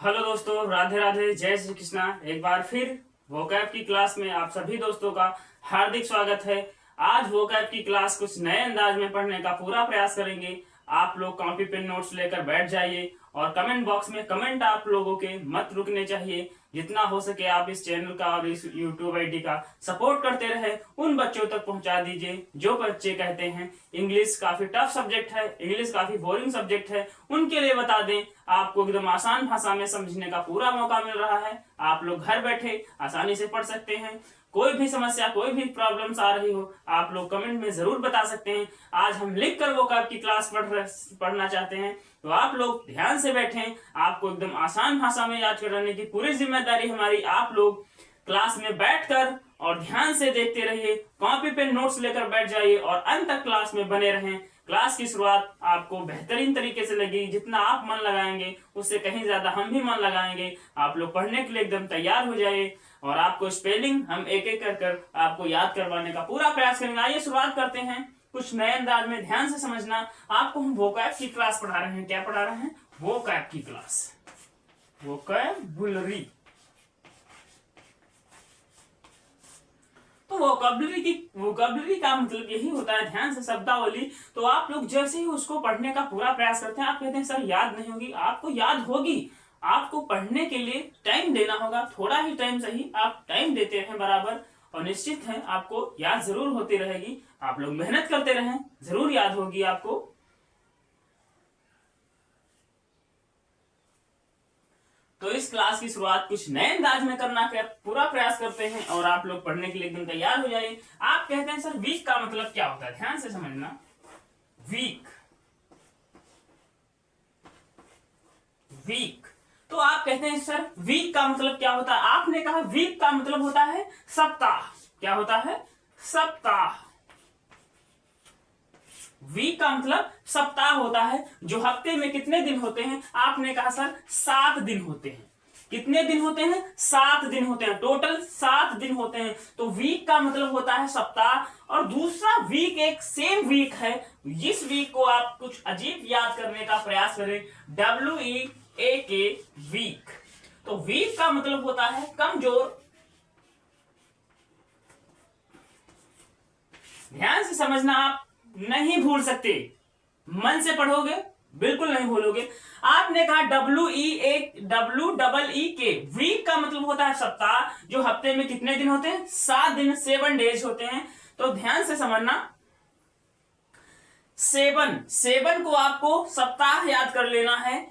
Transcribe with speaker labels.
Speaker 1: Hello दोस्तों, राधे राधे, जय श्री कृष्णा। एक बार फिर वोकैब की क्लास में आप सभी दोस्तों का हार्दिक स्वागत है। आज वोकैब की क्लास कुछ नए अंदाज में पढ़ने का पूरा प्रयास करेंगे। आप लोग कॉपी पेन नोट्स लेकर बैठ जाइए और कमेंट बॉक्स में कमेंट आप लोगों के मत रुकने चाहिए। जितना हो सके आप इस चैनल का और इस यूट्यूब आईडी का सपोर्ट करते रहे, उन बच्चों तक पहुंचा दीजिए जो बच्चे कहते हैं इंग्लिश काफी टफ सब्जेक्ट है, इंग्लिश काफी बोरिंग सब्जेक्ट है। उनके लिए बता दें, आपको एकदम आसान भाषा में समझने का पूरा मौका मिल रहा है। आप लोग घर बैठे आसानी से पढ़ सकते हैं। कोई भी समस्या, कोई भी प्रॉब्लम्स आ रही हो, आप लोग कमेंट में जरूर बता सकते हैं। आज हम लिख कर वोकैब की क्लास पढ़ना चाहते हैं, तो आप लोग ध्यान से बैठें। आपको एकदम आसान भाषा में याद कराने की पूरी जिम्मेदारी हमारी। आप लोग क्लास में बैठकर और ध्यान से देखते रहिए, कॉपी पे नोट्स लेकर बैठ जाइए और अंत तक क्लास में बने रहें। क्लास की शुरुआत आपको बेहतरीन तरीके से लगेगी। जितना आप मन लगाएंगे उससे कहीं ज्यादा हम भी मन लगाएंगे। आप लोग पढ़ने के लिए एकदम तैयार हो जाइए और आपको स्पेलिंग हम एक एक कर आपको याद करवाने का पूरा प्रयास करेंगे। आइए शुरुआत करते हैं कुछ नए अंदाज में। ध्यान से समझना, आपको हम वोकैब की क्लास पढ़ा रहे हैं। क्या पढ़ा रहे हैं? वोकैब की क्लास, वोकैबुलरी। तो वोकैबुलरी का मतलब यही होता है, ध्यान से, शब्दावली। तो आप लोग जैसे ही उसको पढ़ने का पूरा प्रयास करते हैं, आप कहते हैं सर याद नहीं होगी। आपको याद होगी। आपको पढ़ने के लिए टाइम देना होगा, थोड़ा ही टाइम सही, आप टाइम देते हैं बराबर, और निश्चित है आपको याद जरूर होती रहेगी। आप लोग मेहनत करते रहें, जरूर याद होगी आपको। तो इस क्लास की शुरुआत कुछ नए अंदाज में करना का पूरा प्रयास करते हैं और आप लोग पढ़ने के लिए एकदम तैयार हो जाइए। आप कहते हैं सर वीक का मतलब क्या होता है? ध्यान से समझना, वीक, वीक। तो आप कहते हैं सर वीक का मतलब क्या होता है? आपने कहा वीक का मतलब होता है सप्ताह। क्या होता है? सप्ताह। वीक का मतलब सप्ताह होता है। जो हफ्ते में कितने दिन होते हैं? आपने कहा सर 7 दिन होते हैं। कितने दिन होते हैं? 7 दिन होते हैं। टोटल 7 दिन होते हैं। तो वीक का मतलब होता है सप्ताह। और दूसरा वीक एक सेम वीक है। इस वीक को आप कुछ अजीब याद करने का प्रयास करें, WEAK, वीक। तो वीक का मतलब होता है कमजोर। ध्यान से समझना, आप नहीं भूल सकते, मन से पढ़ोगे बिल्कुल नहीं भूलोगे। आपने कहा WEAK, वीक का मतलब होता है सप्ताह। जो हफ्ते में कितने दिन होते हैं? 7 दिन, 7 डेज होते हैं। तो ध्यान से समझना, 7 को आपको सप्ताह याद कर लेना है।